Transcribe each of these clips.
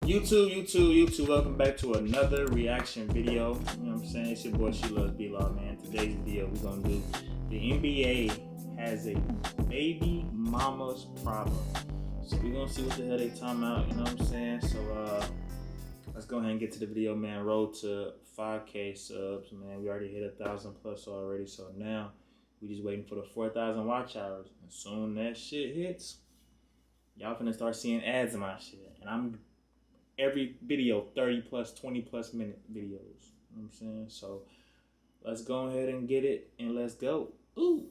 YouTube, welcome back to another reaction video. You know what I'm saying? It's your boy She Loves B-Law, man. Today's video, we're gonna do the NBA has a baby mama's problem. So we're gonna see what the hell they talking about, you know what I'm saying? So let's go ahead and get to the video, man. Road to 5K subs, man. We already hit 1,000 plus already, so now we just waiting for the 4,000 watch hours. And soon that shit hits, y'all finna start seeing ads in my shit. And I'm every video 30 plus 20 plus minute videos, you know what I'm saying? So let's go ahead and get it and let's go. Ooh,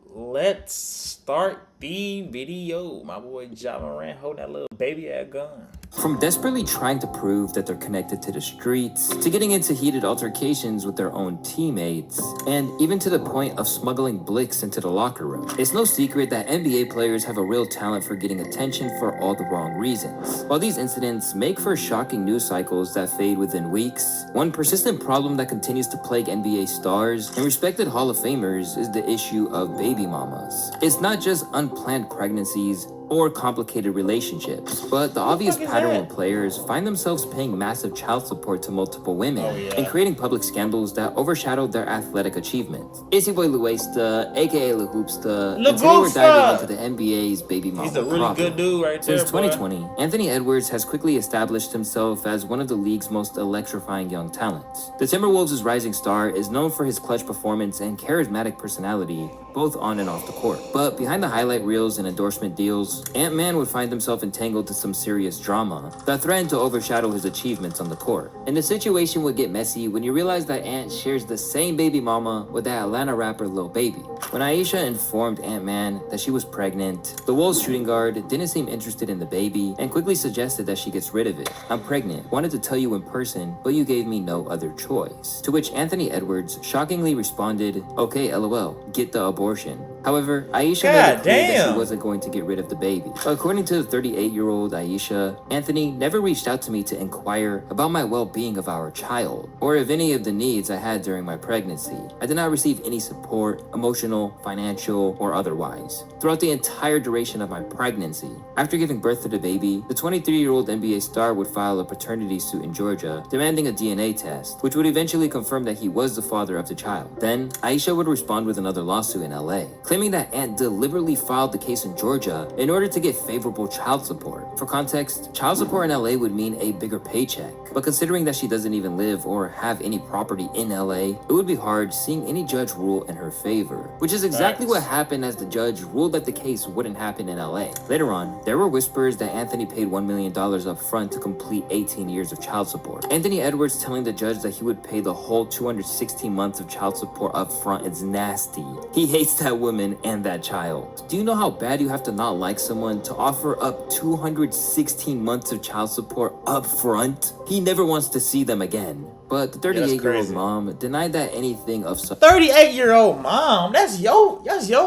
let's start the video. My boy Ja Morant holding that little baby ass gun. From desperately trying to prove that they're connected to the streets, to getting into heated altercations with their own teammates, and even to the point of smuggling blicks into the locker room. It's no secret that NBA players have a real talent for getting attention for all the wrong reasons. While these incidents make for shocking news cycles that fade within weeks, one persistent problem that continues to plague NBA stars and respected Hall of Famers is the issue of baby mamas. It's not just unplanned pregnancies or complicated relationships, but the obvious pattern where players find themselves paying massive child support to multiple women and creating public scandals that overshadow their athletic achievements. It's your boy LouHoopsta, aka LouHoopsta, and today we're diving into the NBA's baby mama He's a really problem. good dude right there, Since 2020, Anthony Edwards has quickly established himself as one of the league's most electrifying young talents. The Timberwolves' rising star is known for his clutch performance and charismatic personality, both on and off the court. But behind the highlight reels and endorsement deals, Ant-Man would find himself entangled to some serious drama that threatened to overshadow his achievements on the court. And the situation would get messy when you realize that Ant shares the same baby mama with that Atlanta rapper Lil Baby. When Ayesha informed Ant-Man that she was pregnant, the Wolves shooting guard didn't seem interested in the baby and quickly suggested that she gets rid of it. "I'm pregnant, wanted to tell you in person, but you gave me no other choice." To which Anthony Edwards shockingly responded, "Okay, LOL, get the abortion." However, Ayesha made it clear that she wasn't going to get rid of the baby. According to the 38-year-old Ayesha, Anthony never reached out to me to inquire about my well-being of our child, or of any of the needs I had during my pregnancy. I did not receive any support, emotional, financial, or otherwise, throughout the entire duration of my pregnancy. After giving birth to the baby, the 23-year-old NBA star would file a paternity suit in Georgia, demanding a DNA test, which would eventually confirm that he was the father of the child. Then, Ayesha would respond with another lawsuit in LA, claiming that Ant deliberately filed the case in Georgia in order to get favorable child support. For context, child support in LA would mean a bigger paycheck, but considering that she doesn't even live or have any property in LA, it would be hard seeing any judge rule in her favor, which is exactly what happened as the judge ruled that the case wouldn't happen in LA. Later on, there were whispers that Anthony paid $1 million up front to complete 18 years of child support. Anthony Edwards telling the judge that he would pay the whole 216 months of child support up front is nasty. He hates that woman and that child. Do you know how bad you have to not like someone to offer up 216 months of child support up front? He never wants to see them again. But the 38-year-old mom denied that anything of such. 38-year-old mom? That's your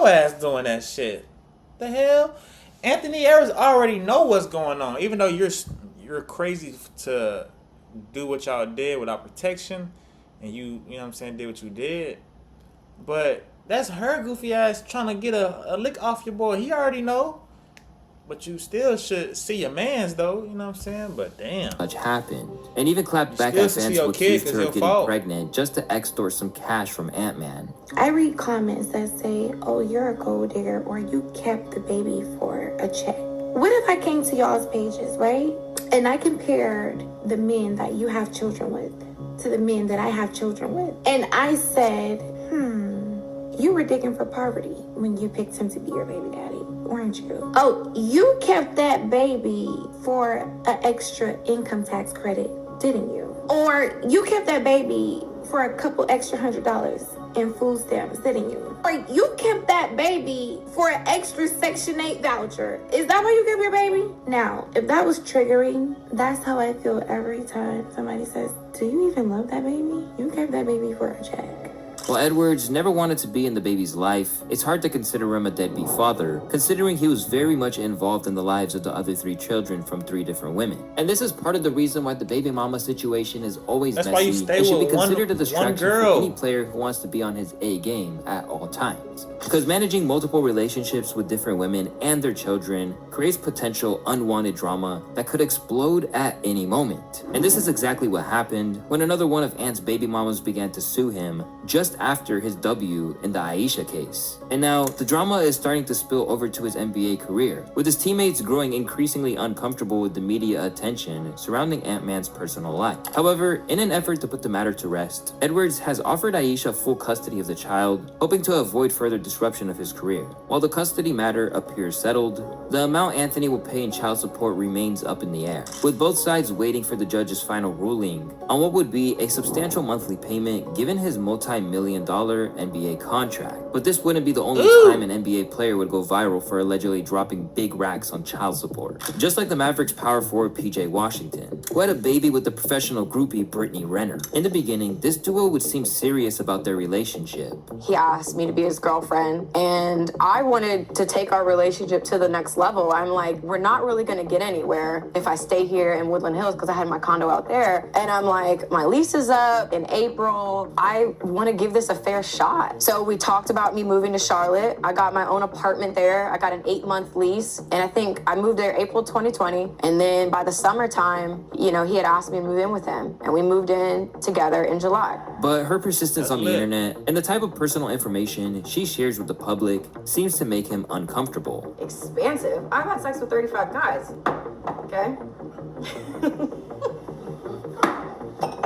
ass doing that shit. The hell? Anthony Edwards already know what's going on. Even though you're crazy to do what y'all did without protection, and you know what I'm saying, did what you did. But that's her goofy ass trying to get a lick off your boy. He already know. But you still should see your mans though, you know what I'm saying? But damn. Much happened. And even clapped back at fans who accused her of getting pregnant just to extort some cash from Ant-Man. I read comments that say, "Oh, you're a gold digger," or "You kept the baby for a check." What if I came to y'all's pages, right? And I compared the men that you have children with to the men that I have children with. And I said, you were digging for poverty when you picked him to be your baby daddy, weren't you? Oh, you kept that baby for an extra income tax credit, didn't you? Or you kept that baby for a couple extra $100 in food stamps, didn't you? Or you kept that baby for an extra Section 8 voucher. Is that why you kept your baby? Now, if that was triggering, that's how I feel every time somebody says, "Do you even love that baby? You kept that baby for a check." While Edwards never wanted to be in the baby's life, it's hard to consider him a deadbeat father, considering he was very much involved in the lives of the other 3 children from 3 different women. And this is part of the reason why the baby mama situation is always That's messy. why you stay It should be with considered a one distraction for girl. any player who wants to be on his A game at all times. Because managing multiple relationships with different women and their children creates potential unwanted drama that could explode at any moment. And this is exactly what happened when another one of Ant's baby mamas began to sue him just after his W in the Aisha case. And now, the drama is starting to spill over to his NBA career, with his teammates growing increasingly uncomfortable with the media attention surrounding Ant-Man's personal life. However, in an effort to put the matter to rest, Edwards has offered Aisha full custody of the child, hoping to avoid further disruption of his career. While the custody matter appears settled, the amount Anthony will pay in child support remains up in the air, with both sides waiting for the judge's final ruling on what would be a substantial monthly payment given his multi-million-dollar NBA contract. But this wouldn't be the only time an NBA player would go viral for allegedly dropping big racks on child support. Just like the Mavericks power forward PJ Washington, who had a baby with the professional groupie Brittany Renner. In the beginning, this duo would seem serious about their relationship. He asked me to be his girlfriend, and I wanted to take our relationship to the next level. I'm like, we're not really gonna get anywhere if I stay here in Woodland Hills, because I had my condo out there. And I'm like, my lease is up in April. I wanna give this a fair shot. So we talked about me moving to Charlotte. I got my own apartment there. I got an 8-month lease, and I think I moved there April 2020. And then by the summertime, he had asked me to move in with him, and we moved in together in July. But her persistence on the internet and the type of personal information she shares with the public seems to make him uncomfortable. Expansive. I've had sex with 35 guys. Okay?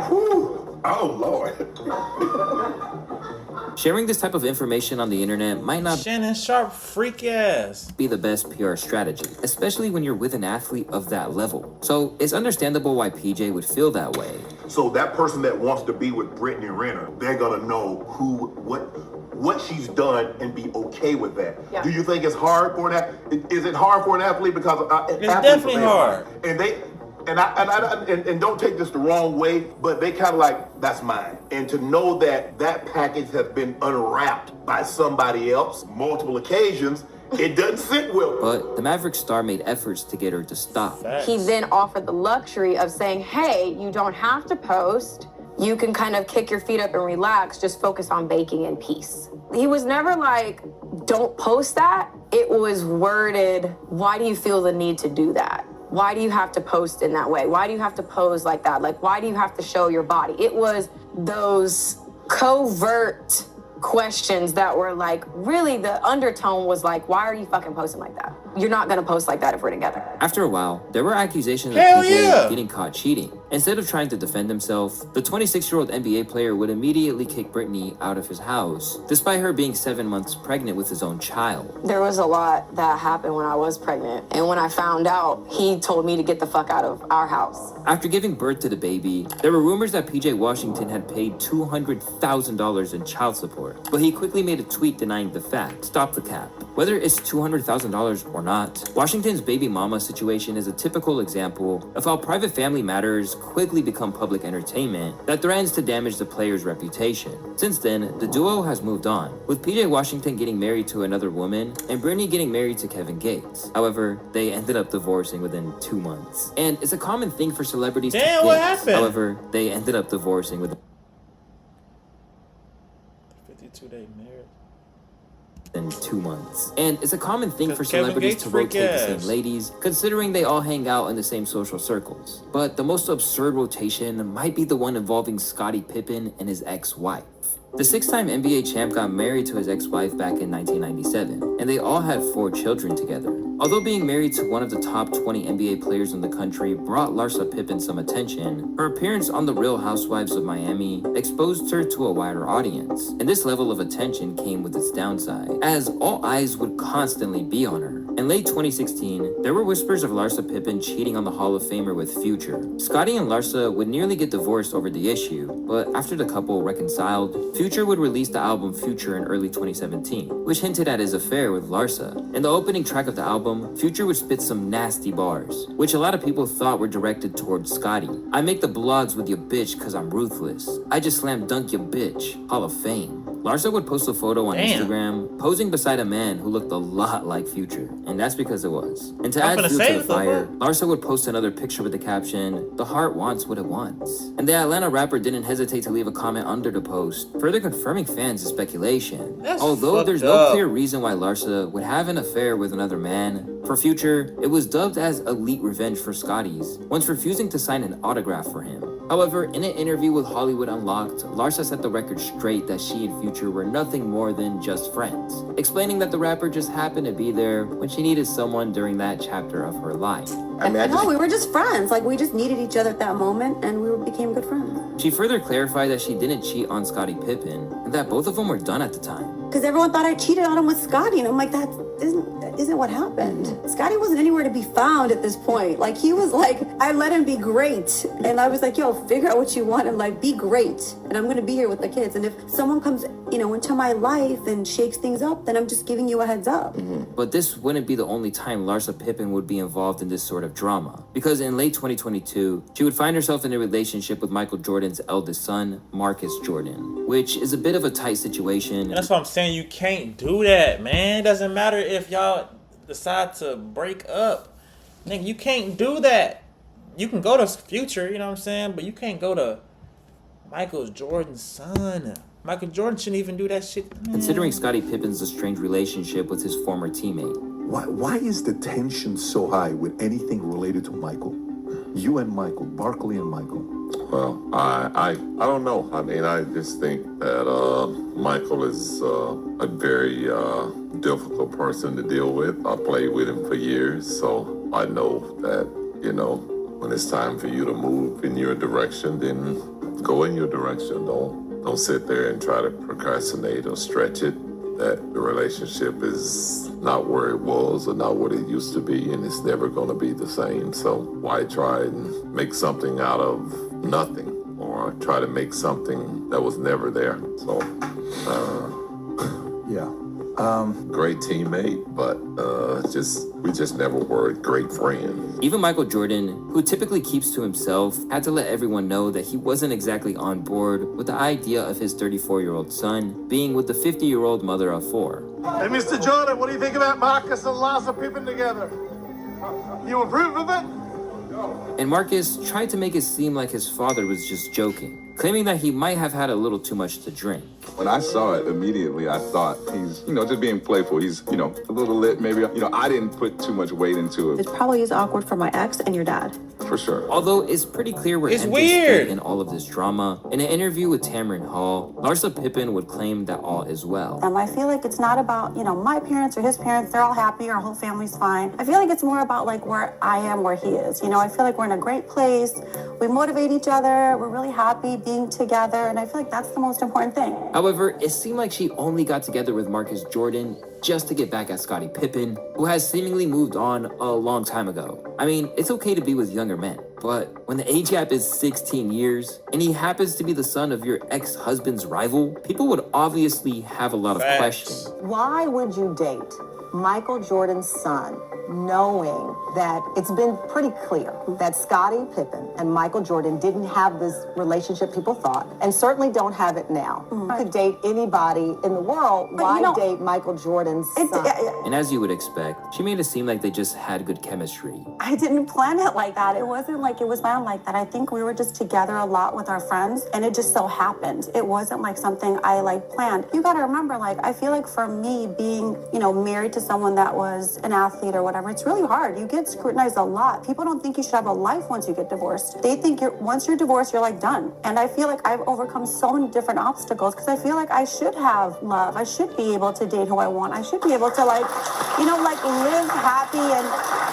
Whew. Oh, Lord. Sharing this type of information on the internet might not Shannon Sharp freak ass. be the best PR strategy, especially when you're with an athlete of that level. So it's understandable why PJ would feel that way. So that person that wants to be with Brittany Renner, they're gonna know what she's done and be okay with that. Yeah. Do you think it's hard for that? Is it hard for an athlete? Because It's definitely hard. And don't take this the wrong way, but they kind of like, that's mine. And to know that that package has been unwrapped by somebody else multiple occasions, it doesn't sit well. But the Maverick star made efforts to get her to stop. Facts. He then offered the luxury of saying, hey, you don't have to post. You can kind of kick your feet up and relax, just focus on baking in peace. He was never like, don't post that. It was worded, why do you feel the need to do that? Why do you have to post in that way? Why do you have to pose like that? Like, why do you have to show your body? It was those covert questions that were like, really the undertone was like, why are you fucking posting like that? You're not gonna post like that if we're together. After a while, there were accusations of Hell PJ yeah. getting caught cheating. Instead of trying to defend himself, the 26-year-old NBA player would immediately kick Brittany out of his house, despite her being 7 months pregnant with his own child. There was a lot that happened when I was pregnant. And when I found out, he told me to get the fuck out of our house. After giving birth to the baby, there were rumors that PJ Washington had paid $200,000 in child support, but he quickly made a tweet denying the fact. Stop the cap. Whether it's $200,000 or not, Washington's baby mama situation is a typical example of how private family matters quickly become public entertainment that threatens to damage the player's reputation. Since then, the duo has moved on, with PJ Washington getting married to another woman and Brittany getting married to Kevin Gates. However, they ended up divorcing within 2 months. And it's a common thing for celebrities to Damn, what date. happened? However, they ended up divorcing within 52-day marriage. in 2 months. And it's a common thing for 'Cause Kevin celebrities Gates to freak rotate the ass. same ladies, considering they all hang out in the same social circles. But the most absurd rotation might be the one involving Scottie Pippen and his ex-wife. The 6-time NBA champ got married to his ex-wife back in 1997, and they all had 4 children together. Although being married to one of the top 20 NBA players in the country brought Larsa Pippen some attention, her appearance on The Real Housewives of Miami exposed her to a wider audience. And this level of attention came with its downside, as all eyes would constantly be on her. In late 2016, there were whispers of Larsa Pippen cheating on the Hall of Famer with Future. Scottie and Larsa would nearly get divorced over the issue, but after the couple reconciled, Future would release the album Future in early 2017, which hinted at his affair with Larsa. In the opening track of the album, Future would spit some nasty bars, which a lot of people thought were directed towards Scottie. I make the blogs with your bitch cause I'm ruthless. I just slam dunk your bitch. Hall of Fame. Larsa would post a photo on Damn. Instagram posing beside a man who looked a lot like Future, and that's because it was. And to I'm add finna fuel say to the what the fire, fuck? Larsa would post another picture with the caption, "The heart wants what it wants." And the Atlanta rapper didn't hesitate to leave a comment under the post, further confirming fans' speculation. That's Although there's fucked no up. clear reason why Larsa would have an affair with another man, for Future, it was dubbed as elite revenge for Scotty's, once refusing to sign an autograph for him. However, in an interview with Hollywood Unlocked, Larsa set the record straight that she and Future were nothing more than just friends, explaining that the rapper just happened to be there when she needed someone during that chapter of her life. No, we were just friends. Like, we just needed each other at that moment, and we became good friends. She further clarified that she didn't cheat on Scottie Pippen, and that both of them were done at the time. Because everyone thought I cheated on him with Scotty, and I'm like, that isn't what happened. Scotty wasn't anywhere to be found at this point. Like, he was like, I let him be great, and I was like, yo, figure out what you want and like be great, and I'm gonna be here with the kids. And if someone comes, into my life and shakes things up, then I'm just giving you a heads up. But this wouldn't be the only time Larsa Pippen would be involved in this sort of drama, because in late 2022, she would find herself in a relationship with Michael Jordan's eldest son, Marcus Jordan, which is a bit of a tight situation. And that's what I'm saying. You can't do that, man. It doesn't matter if y'all decide to break up. Nigga, you can't do that. You can go to Future, you know what I'm saying? But you can't go to Michael Jordan's son. Michael Jordan shouldn't even do that shit. Man. Considering Scottie Pippen's estranged relationship with his former teammate. Why is the tension so high with anything related to Michael? You and Michael, Barkley and Michael. Well, I don't know. I mean, I just think that Michael is a very difficult person to deal with. I played with him for years, so I know that, when it's time for you to move in your direction, then go in your direction. Don't sit there and try to procrastinate or stretch it. That the relationship is not where it was or not what it used to be, and it's never going to be the same. So why try and make something out of nothing, or try to make something that was never there? So, great teammate, but we just never were great friends. Even Michael Jordan, who typically keeps to himself, had to let everyone know that he wasn't exactly on board with the idea of his 34-year-old son being with the 50-year-old mother of 4. Hey, Mr. Jordan, what do you think about Marcus and Larsa Pippen together? You approve of it? And Marcus tried to make it seem like his father was just joking, claiming that he might have had a little too much to drink. When I saw it immediately, I thought he's, just being playful. He's, a little lit maybe. I didn't put too much weight into it. It probably is awkward for my ex and your dad. For sure. Although it's pretty clear where It's MJ weird. stood in all of this drama, in an interview with Tamron Hall, Larsa Pippen would claim that all is well. I feel like it's not about, my parents or his parents, they're all happy, our whole family's fine. I feel like it's more about like where I am, where he is. I feel like we're in a great place. We motivate each other. We're really happy being together. And I feel like that's the most important thing. However, it seemed like she only got together with Marcus Jordan just to get back at Scottie Pippen, who has seemingly moved on a long time ago. I mean, it's okay to be with younger men, but when the age gap is 16 years, and he happens to be the son of your ex-husband's rival, people would obviously have a lot of questions. Why would you date Michael Jordan's son, knowing that it's been pretty clear that Scottie Pippen and Michael Jordan didn't have this relationship people thought, and certainly don't have it now? You could date anybody in the world. Why date Michael Jordan's son? And as you would expect, she made it seem like they just had good chemistry. I didn't plan it like that. It wasn't like it was planned like that. I think we were just together a lot with our friends, and it just so happened. It wasn't like something I planned. You gotta remember, I feel like for me being, married to someone that was an athlete or whatever, it's really hard. You get scrutinized a lot. People don't think you should have a life once you get divorced. They think once you're divorced, you're done. And I feel like I've overcome so many different obstacles because I feel like I should have love. I should be able to date who I want. I should be able to live happy and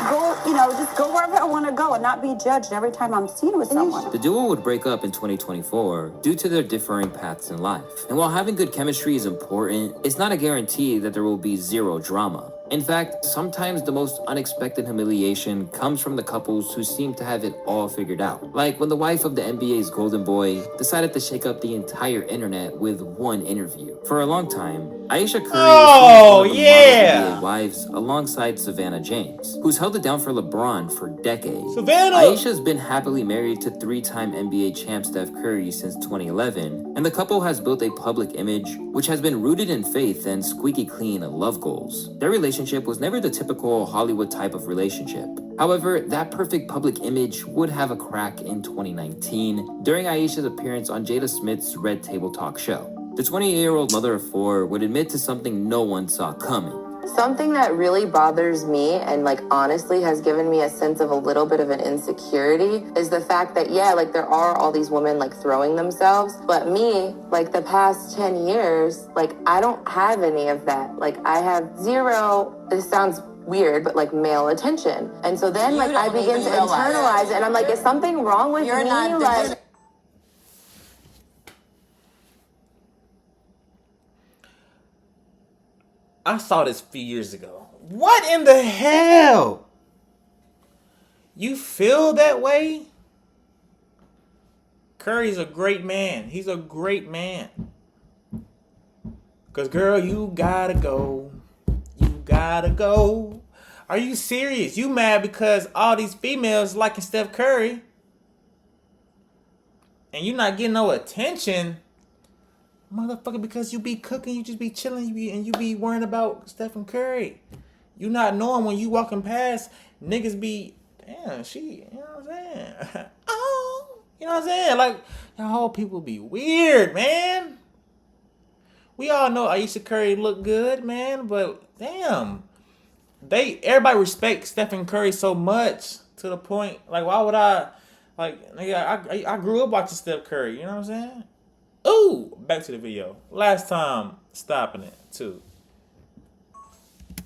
go, just go wherever I want to go and not be judged every time I'm seen with someone. The duo would break up in 2024 due to their differing paths in life. And while having good chemistry is important, it's not a guarantee that there will be zero drama. In fact, sometimes the most unexpected humiliation comes from the couples who seem to have it all figured out. Like when the wife of the NBA's golden boy decided to shake up the entire internet with one interview. For a long time, Ayesha Curry was one of the model NBA wives alongside Savannah James, who's held it down for LeBron for decades. Ayesha's been happily married to three-time NBA champ Steph Curry since 2011, and the couple has built a public image which has been rooted in faith and squeaky clean love goals. Their relationship was never the typical Hollywood type of relationship. However, that perfect public image would have a crack in 2019 during Ayesha's appearance on Jada Smith's Red Table Talk show. The 28-year-old mother of four would admit to something no one saw coming. Something that really bothers me and like honestly has given me a sense of a little bit of an insecurity is the fact that there are all these women like throwing themselves, but me, like the past 10 years, like I don't have any of that. Like I have zero, this sounds weird, but like male attention. And so then like I begin to internalize it and I'm like, is something wrong with me? Like I saw this a few years ago. What in the hell? You feel that way? Curry's a great man. He's a great man. Because, girl, you gotta go. You gotta go. Are you serious? You mad because all these females liking Steph Curry and you not getting no attention? Motherfucker, because you be cooking, you just be chilling, you be worrying about Stephen Curry. You not knowing when you walking past, niggas be, damn, you know what I'm saying? Oh, you know what I'm saying? Like, y'all people be weird, man. We all know Ayesha Curry look good, man, but damn, everybody respects Stephen Curry so much to the point, like, why would I, like, nigga, I grew up watching Steph Curry, you know what I'm saying? Ooh, back to the video. Last time, stopping it, too.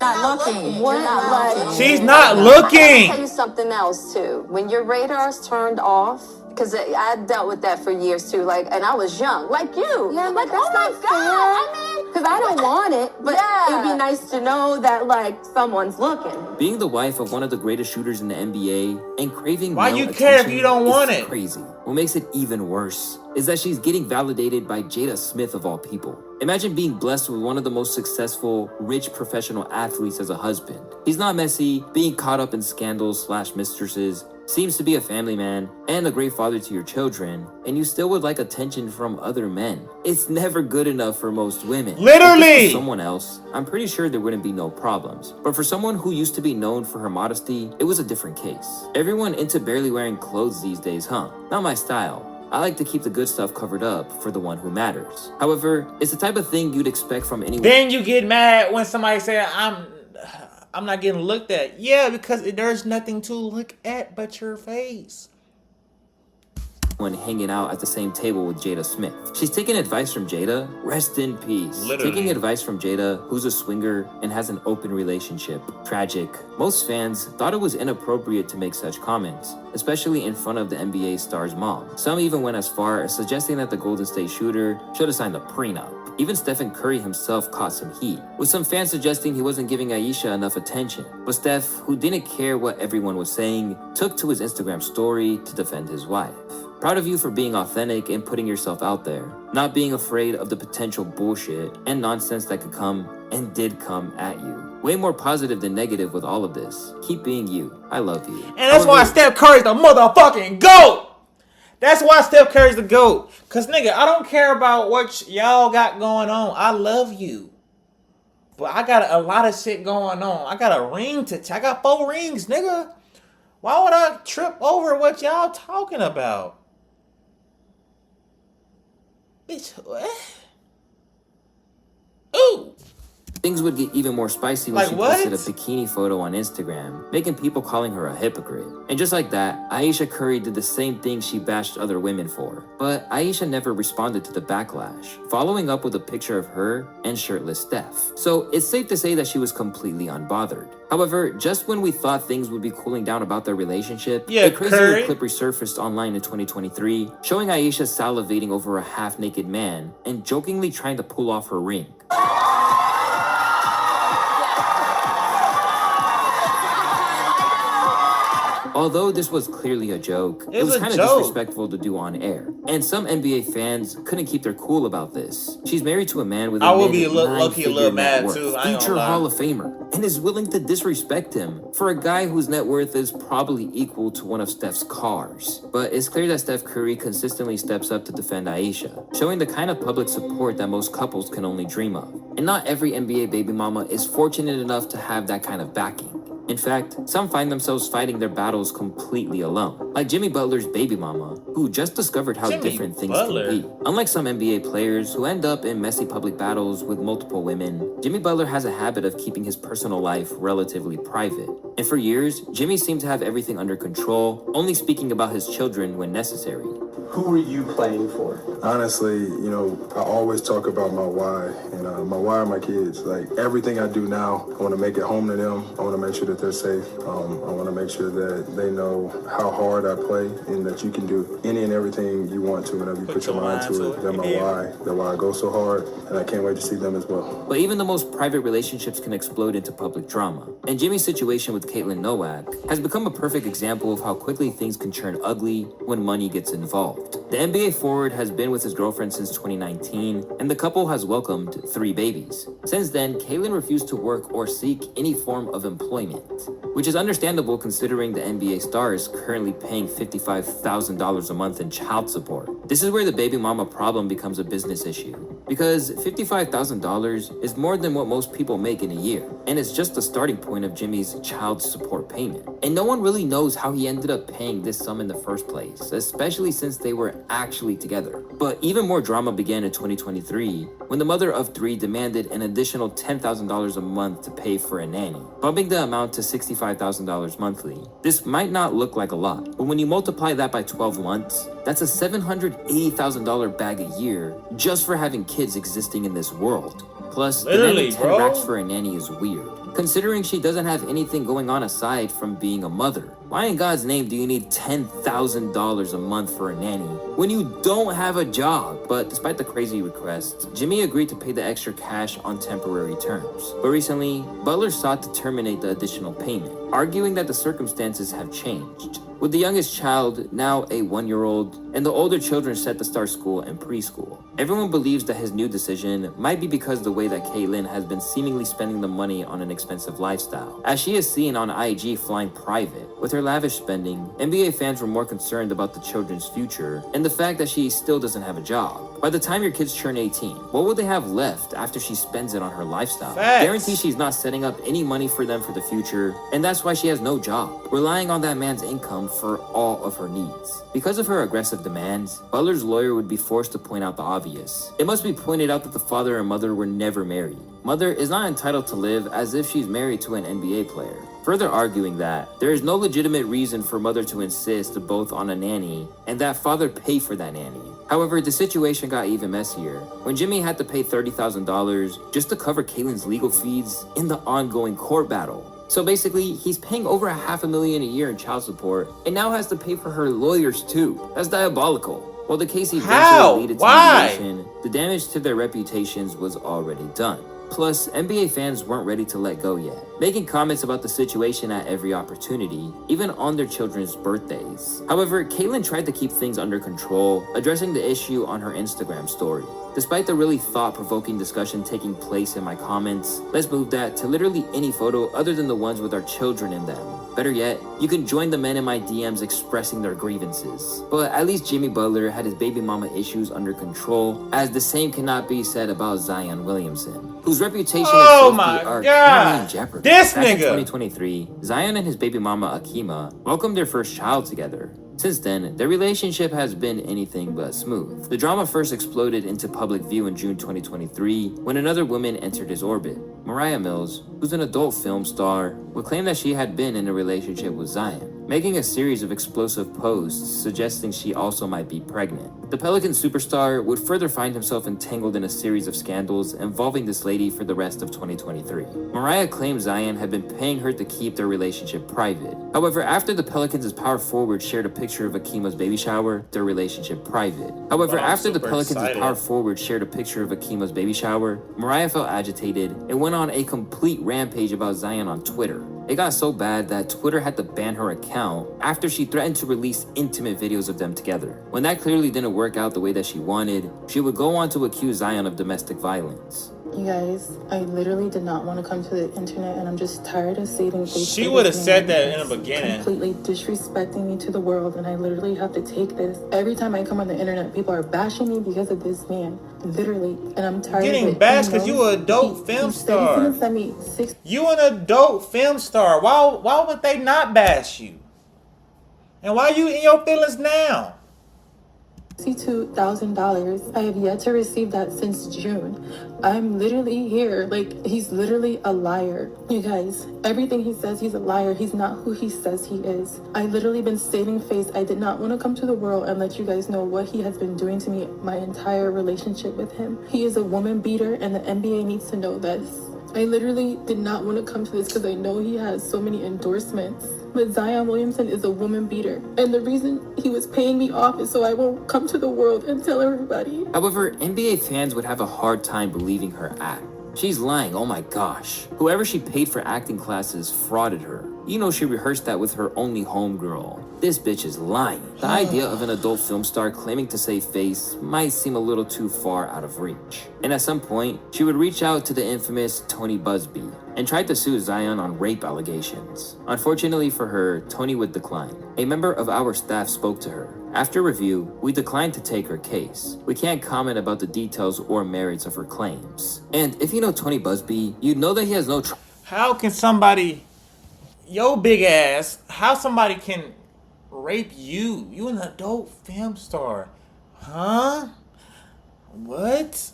not looking. What? She's not looking. I'll tell you something else, too. When your radar's turned off, because I dealt with that for years, too, like, and I was young, like you. Yeah, like, oh my God. I mean, because I don't want it, but it'd be nice to know that, like, someone's looking. Being the wife of one of the greatest shooters in the NBA and craving why male you care if attention you don't want is it? Crazy. What makes it even worse is that she's getting validated by Jada Smith of all people. Imagine being blessed with one of the most successful, rich professional athletes as a husband. He's not messy, being caught up in scandals / mistresses, seems to be a family man, and a great father to your children, and you still would like attention from other men. It's never good enough for most women. Literally! If this was someone else, I'm pretty sure there wouldn't be no problems. But for someone who used to be known for her modesty, it was a different case. Everyone into barely wearing clothes these days, huh? Not my style. I like to keep the good stuff covered up for the one who matters. However, it's the type of thing you'd expect from anyone. Then you get mad when somebody say, I'm not getting looked at. Yeah, because there's nothing to look at but your face. When hanging out at the same table with Jada Smith. She's taking advice from Jada. Rest in peace. Literally. Taking advice from Jada, who's a swinger and has an open relationship. Tragic. Most fans thought it was inappropriate to make such comments, especially in front of the NBA star's mom. Some even went as far as suggesting that the Golden State shooter should have signed a prenup. Even Stephen Curry himself caught some heat, with some fans suggesting he wasn't giving Ayesha enough attention. But Steph, who didn't care what everyone was saying, took to his Instagram story to defend his wife. Proud of you for being authentic and putting yourself out there, not being afraid of the potential bullshit and nonsense that could come and did come at you. Way more positive than negative with all of this. Keep being you. I love you. And that's why Steph Curry's the motherfucking GOAT! That's why Steph Curry's the GOAT. Because, nigga, I don't care about what y'all got going on. I love you. But I got a lot of shit going on. I got a ring I got 4 rings, nigga. Why would I trip over what y'all talking about? Bitch, what? Ooh. Things would get even more spicy when she posted a bikini photo on Instagram, making people calling her a hypocrite. And just like that, Ayesha Curry did the same thing she bashed other women for. But Ayesha never responded to the backlash, following up with a picture of her and shirtless Steph. So it's safe to say that she was completely unbothered. However, just when we thought things would be cooling down about their relationship, a crazier clip resurfaced online in 2023, showing Ayesha salivating over a half-naked man and jokingly trying to pull off her ring. Although this was clearly a joke, it was kind of disrespectful to do on air. And some NBA fans couldn't keep their cool about this. She's married to a man with a low-key a little mad worth, too. I ain't future gonna lie. Hall of Famer, and is willing to disrespect him for a guy whose net worth is probably equal to one of Steph's cars. But it's clear that Steph Curry consistently steps up to defend Aisha, showing the kind of public support that most couples can only dream of. And not every NBA baby mama is fortunate enough to have that kind of backing. In fact, some find themselves fighting their battles completely alone, like Jimmy Butler's baby mama, who just discovered how different things can be. Unlike some NBA players who end up in messy public battles with multiple women, Jimmy Butler has a habit of keeping his personal life relatively private. And for years, Jimmy seemed to have everything under control, only speaking about his children when necessary. Who were you playing for? Honestly, you know, I always talk about my why, and my why are my kids. Like, everything I do now, I want to make it home to them. I want to make sure that they're safe. I want to make sure that they know how hard I play and that you can do any and everything you want to whenever you put your mind to it. That's my why. That's why I go so hard, and I can't wait to see them as well. But even the most private relationships can explode into public drama. And Jimmy's situation with Caitlin Nowak has become a perfect example of how quickly things can turn ugly when money gets involved. The NBA forward has been with his girlfriend since 2019, and the couple has welcomed 3 babies. Since then, Caitlin refused to work or seek any form of employment, which is understandable considering the NBA star is currently paying $55,000 a month in child support. This is where the baby mama problem becomes a business issue, because $55,000 is more than what most people make in a year, and it's just the starting point of Jimmy's child support payment. And no one really knows how he ended up paying this sum in the first place, especially since they were actually together. But even more drama began in 2023 when the mother of 3 demanded an additional $10,000 a month to pay for a nanny, bumping the amount to $65,000 monthly. This might not look like a lot, but when you multiply that by 12 months, that's a $780,000 bag a year just for having kids existing in this world. Plus, demanding 10 racks for a nanny is weird, considering she doesn't have anything going on aside from being a mother. Why in God's name do you need $10,000 a month for a nanny when you don't have a job? But despite the crazy requests, Jimmy agreed to pay the extra cash on temporary terms. But recently, Butler sought to terminate the additional payment, arguing that the circumstances have changed, with the youngest child now a 1-year-old and the older children set to start school and preschool. Everyone believes that his new decision might be because of the way that Caitlin has been seemingly spending the money on an expensive lifestyle, as she is seen on IG flying private. With her lavish spending, NBA fans were more concerned about the children's future and the fact that she still doesn't have a job. By the time your kids turn 18, what will they have left after she spends it on her lifestyle? Guarantee she's not setting up any money for them for the future, and that's why she has no job, relying on that man's income for all of her needs. Because of her aggressive demands, Butler's lawyer would be forced to point out the obvious. It must be pointed out that the father and mother were never married. Mother is not entitled to live as if she's married to an NBA player, further arguing that there is no legitimate reason for mother to insist both on a nanny and that father pay for that nanny. However, the situation got even messier when Jimmy had to pay $30,000 just to cover Caitlin's legal fees in the ongoing court battle. So basically, he's paying over $500,000 a year in child support and now has to pay for her lawyers too. That's diabolical. While the case eventually led to mediation, the damage to their reputations was already done. Plus, NBA fans weren't ready to let go yet, making comments about the situation at every opportunity, even on their children's birthdays. However, Caitlin tried to keep things under control, addressing the issue on her Instagram story. Despite the really thought-provoking discussion taking place in my comments, let's move that to literally any photo other than the ones with our children in them. Better yet, you can join the men in my DMs expressing their grievances. But at least Jimmy Butler had his baby mama issues under control, as the same cannot be said about Zion Williamson, whose reputation and safety are currently in jeopardy. This Back in nigga! 2023, Zion and his baby mama Akima welcomed their first child together. Since then, their relationship has been anything but smooth. The drama first exploded into public view in June 2023 when another woman entered his orbit. Mariah Mills, who's an adult film star, would claim that she had been in a relationship with Zion, making a series of explosive posts suggesting she also might be pregnant. The Pelican superstar would further find himself entangled in a series of scandals involving this lady for the rest of 2023. Mariah claimed Zion had been paying her to keep their relationship private. However, after the Pelicans' power forward shared a picture of Akima's baby shower, their relationship private. Mariah felt agitated and went on a complete rampage about Zion on Twitter, It got so bad that Twitter had to ban her account after she threatened to release intimate videos of them together. When that clearly didn't work out the way that she wanted, she would go on to accuse Zion of domestic violence. You guys, I literally did not want to come to the internet, and I'm just tired of saving face. She would have said that in the beginning. Completely disrespecting me to the world, and I literally have to take this. Every time I come on the internet, people are bashing me because of this man. Literally. And I'm tired of it. Getting bashed because you an adult film star. He's gonna send me six. You an adult film star. Why would they not bash you? And why are you in your feelings now? $62,000. I have yet to receive that since June. I'm literally here. Like, he's literally a liar. You guys, everything he says, he's a liar. He's not who he says he is. I literally been saving face. I did not want to come to the world and let you guys know what he has been doing to me my entire relationship with him. He is a woman beater, and the NBA needs to know this. I literally did not want to come to this because I know he has so many endorsements. But Zion Williamson is a woman beater. And the reason he was paying me off is so I won't come to the world and tell everybody. However, NBA fans would have a hard time believing her act. She's lying, oh my gosh. Whoever she paid for acting classes frauded her. You know she rehearsed that with her only homegirl. This bitch is lying. The idea of an adult film star claiming to save face might seem a little too far out of reach. And at some point, she would reach out to the infamous Tony Busby and tried to sue Zion on rape allegations. Unfortunately for her, Tony would decline. A member of our staff spoke to her. After review, we declined to take her case. We can't comment about the details or merits of her claims. And if you know Tony Busby, you'd know that he has no How can somebody, yo big ass, how somebody can rape you? You an adult film star. Huh? What?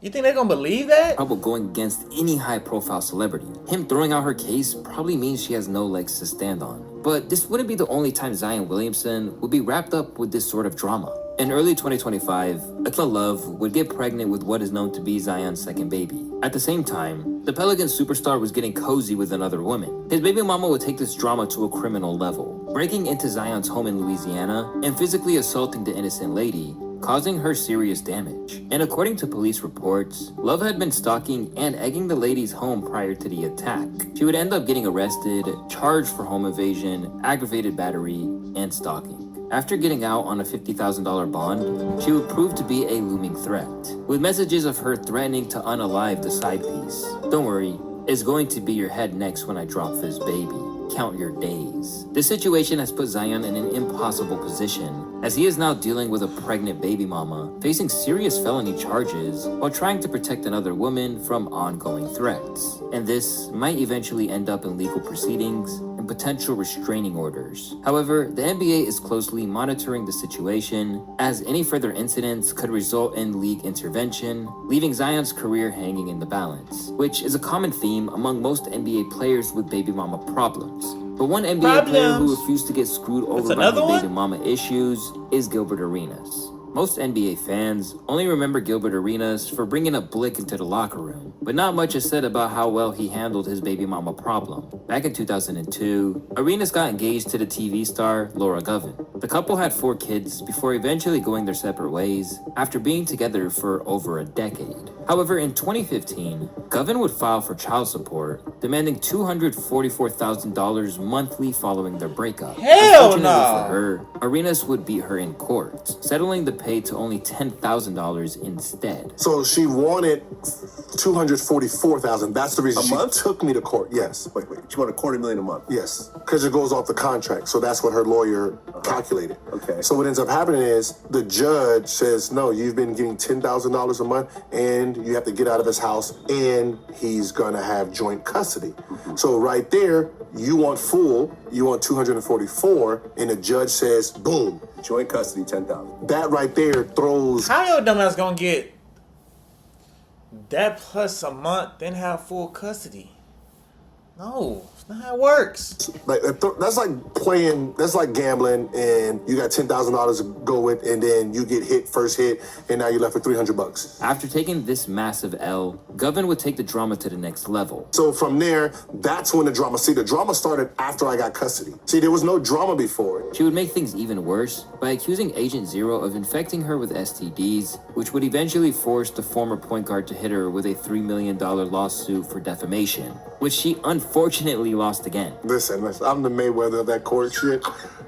You think they're gonna believe that? trouble going against any high-profile celebrity. Him throwing out her case probably means she has no legs to stand on. But this wouldn't be the only time Zion Williamson would be wrapped up with this sort of drama. In early 2025, Akila Love would get pregnant with what is known to be Zion's second baby. At the same time, the Pelican superstar was getting cozy with another woman. His baby mama would take this drama to a criminal level, breaking into Zion's home in Louisiana and physically assaulting the innocent lady, causing her serious damage. And according to police reports, Love had been stalking and egging the lady's home prior to the attack. She would end up getting arrested, charged for home invasion, aggravated battery, and stalking. After getting out on a $50,000 bond, she would prove to be a looming threat, with messages of her threatening to unalive the side piece. Don't worry, it's going to be your head next when I drop this baby. Count your days. This situation has put Zion in an impossible position, as he is now dealing with a pregnant baby mama, facing serious felony charges while trying to protect another woman from ongoing threats. And this might eventually end up in legal proceedings and potential restraining orders. However, the NBA is closely monitoring the situation, as any further incidents could result in league intervention, leaving Zion's career hanging in the balance, which is a common theme among most NBA players with baby mama problems. But one NBA player who refused to get screwed over by the baby mama issues is Gilbert Arenas. Most NBA fans only remember Gilbert Arenas for bringing a blick into the locker room, but not much is said about how well he handled his baby mama problem. Back in 2002, Arenas got engaged to the TV star Laura Govan. The couple had 4 kids before eventually going their separate ways after being together for over a decade. However, in 2015, Govan would file for child support, demanding $244,000 monthly following their breakup. Hell no! For her, Arenas would beat her in court, settling the pay to only $10,000 instead. So she wanted $244,000. That's the reason she took me to court. Yes. Wait. She wanted $250,000 a month. Yes, because it goes off the contract. So that's what her lawyer calculated. Okay. So what ends up happening is the judge says, no, you've been getting $10,000 a month, and you have to get out of his house, and he's gonna have joint custody. So right there, you want 244, and the judge says, boom, joint custody, $10,000. That right there throws. How your dumbass gonna get that plus a month, then have full custody? No, it's not how it works. That's like playing. That's like gambling, and you got $10,000 to go with, and then you get hit first hit, and now you're left with $300. After taking this massive L, Govan would take the drama to the next level. So from there, that's when the drama. See, the drama started after I got custody. See, there was no drama before. She would make things even worse by accusing Agent Zero of infecting her with STDs, which would eventually force the former point guard to hit her with a $3 million lawsuit for defamation. which she unfortunately lost again. Listen, I'm the Mayweather of that court shit.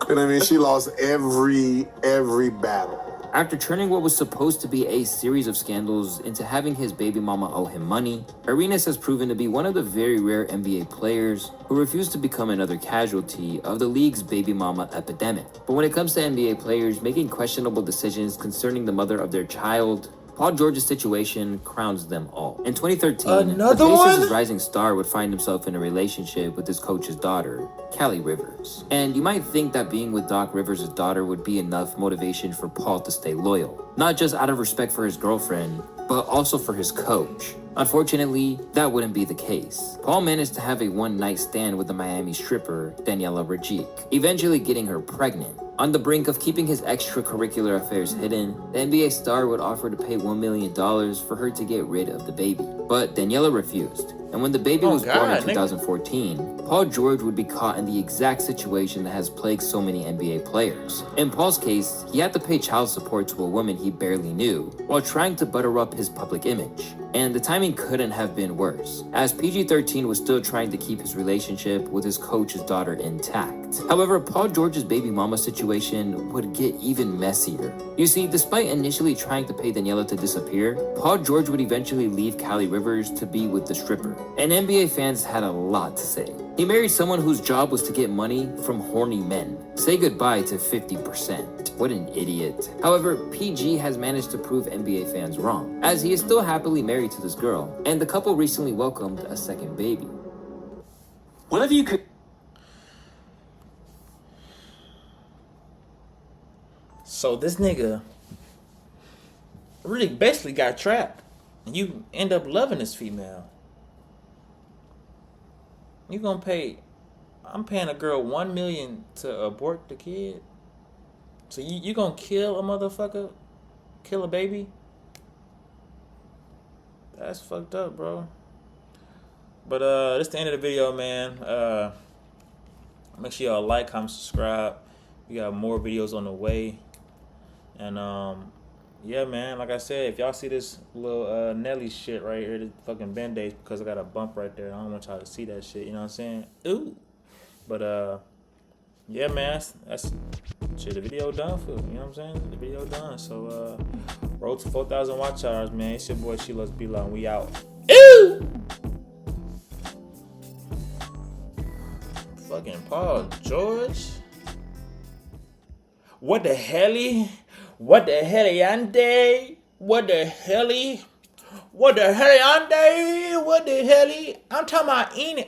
You know what I mean? She lost every battle. After turning what was supposed to be a series of scandals into having his baby mama owe him money, Arenas has proven to be one of the very rare NBA players who refuse to become another casualty of the league's baby mama epidemic. But when it comes to NBA players making questionable decisions concerning the mother of their child, Paul George's situation crowns them all. In 2013, the Pacers' rising star would find himself in a relationship with his coach's daughter, Callie Rivers. And you might think that being with Doc Rivers' daughter would be enough motivation for Paul to stay loyal, not just out of respect for his girlfriend, but also for his coach. Unfortunately, that wouldn't be the case. Paul managed to have a one-night stand with the Miami stripper, Daniela Rajic, eventually getting her pregnant. On the brink of keeping his extracurricular affairs hidden, the NBA star would offer to pay $1 million for her to get rid of the baby. But Daniela refused, and when the baby was born in 2014, Paul George would be caught in the exact situation that has plagued so many NBA players. In Paul's case, he had to pay child support to a woman he barely knew, while trying to butter up his public image. And the timing couldn't have been worse, as PG-13 was still trying to keep his relationship with his coach's daughter intact. However, Paul George's baby mama situation would get even messier. You see, despite initially trying to pay Daniela to disappear, Paul George would eventually leave Callie Rivers to be with the stripper. And NBA fans had a lot to say. He married someone whose job was to get money from horny men. Say goodbye to 50%. What an idiot. However, PG has managed to prove NBA fans wrong, as he is still happily married to this girl, and the couple recently welcomed a second baby. What if you could... So this nigga really basically got trapped, and you end up loving this female. You gonna pay? I'm paying a girl $1 million to abort the kid. So you gonna kill a motherfucker? Kill a baby? That's fucked up, bro. But this is the end of the video, man. Make sure y'all like, comment, subscribe. We got more videos on the way. And yeah, man, like I said, if y'all see this little Nelly shit right here, this fucking band-aid, because I got a bump right there. I don't want y'all to see that shit, you know what I'm saying? Ooh. But yeah, man, that's shit, the video done for, you know what I'm saying? The video done. So road to 4,000 watch hours, man. It's your boy She Loves Be Long. We out. Ew! Fucking Paul George. What the helly? What the heliante? What the helly? What the heliante? What the helly? I'm talking about any.